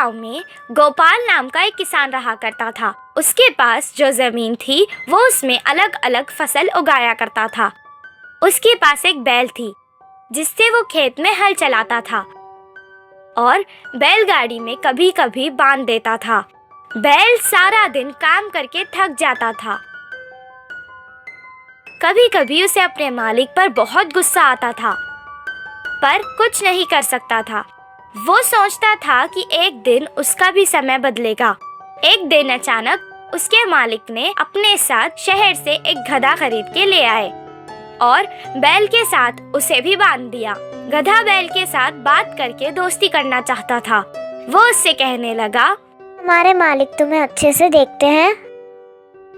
गांव में गोपाल नाम का एक किसान रहा करता था। उसके पास जो जमीन थी वो उसमें अलग अलग फसल उगाया करता था। उसके पास एक बैल थी जिससे वो खेत में हल चलाता था और बैलगाड़ी में कभी कभी बांध देता था। बैल सारा दिन काम करके थक जाता था। कभी कभी उसे अपने मालिक पर बहुत गुस्सा आता था, पर कुछ नहीं कर सकता था। वो सोचता था कि एक दिन उसका भी समय बदलेगा। एक दिन अचानक उसके मालिक ने अपने साथ शहर से एक गधा खरीद के ले आए और बैल के साथ उसे भी बांध दिया। गधा बैल के साथ बात करके दोस्ती करना चाहता था। वो उससे कहने लगा, हमारे मालिक तुम्हें अच्छे से देखते हैं।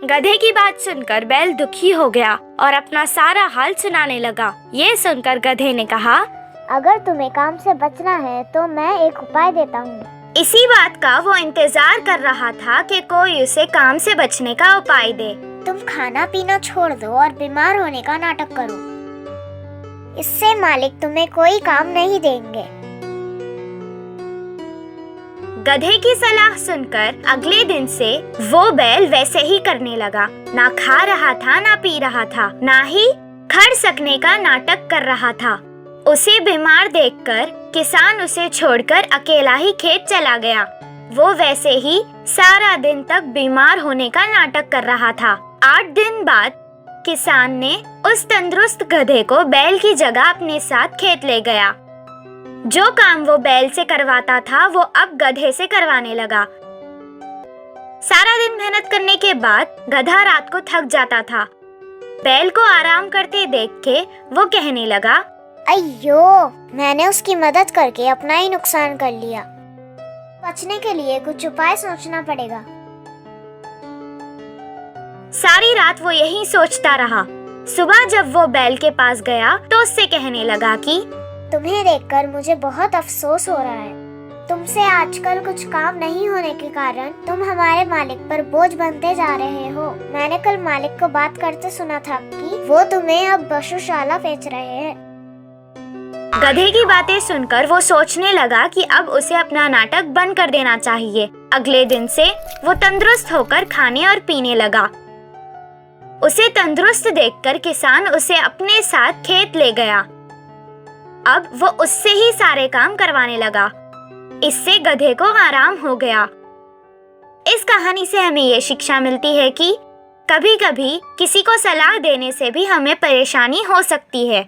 गधे की बात सुनकर बैल दुखी हो गया और अपना सारा हाल सुनाने लगा। ये सुनकर गधे ने कहा, अगर तुम्हें काम से बचना है तो मैं एक उपाय देता हूँ। इसी बात का वो इंतजार कर रहा था कि कोई उसे काम से बचने का उपाय दे। तुम खाना पीना छोड़ दो और बीमार होने का नाटक करो। इससे मालिक तुम्हें कोई काम नहीं देंगे। गधे की सलाह सुनकर अगले दिन से वो बैल वैसे ही करने लगा। ना खा रहा था, ना पी रहा था, ना ही खड़ सकने का नाटक कर रहा था। उसे बीमार देखकर किसान उसे छोड़कर अकेला ही खेत चला गया। वो वैसे ही सारा दिन तक बीमार होने का नाटक कर रहा था। 8 दिन बाद किसान ने उस तंदुरुस्त गधे को बैल की जगह अपने साथ खेत ले गया। जो काम वो बैल से करवाता था वो अब गधे से करवाने लगा। सारा दिन मेहनत करने के बाद गधा रात को थक जाता था। बैल को आराम करते देख के वो कहने लगा, अయ్यो, मैंने उसकी मदद करके अपना ही नुकसान कर लिया। बचने के लिए कुछ उपाय सोचना पड़ेगा। सारी रात वो यही सोचता रहा। सुबह जब वो बैल के पास गया तो उससे कहने लगा कि तुम्हें देखकर मुझे बहुत अफसोस हो रहा है। तुमसे आजकल कुछ काम नहीं होने के कारण तुम हमारे मालिक पर बोझ बनते जा रहे हो। मैंने कल मालिक को बात करते सुना था कि वो तुम्हें अब पशुशाला बेच रहे हैं। गधे की बातें सुनकर वो सोचने लगा कि अब उसे अपना नाटक बंद कर देना चाहिए। अगले दिन से वो तंदुरुस्त होकर खाने और पीने लगा। उसे तंदुरुस्त देखकर किसान उसे अपने साथ खेत ले गया। अब वो उससे ही सारे काम करवाने लगा। इससे गधे को आराम हो गया। इस कहानी से हमें ये शिक्षा मिलती है कि कभी-कभी किसी को सलाह देने से भी हमें परेशानी हो सकती है।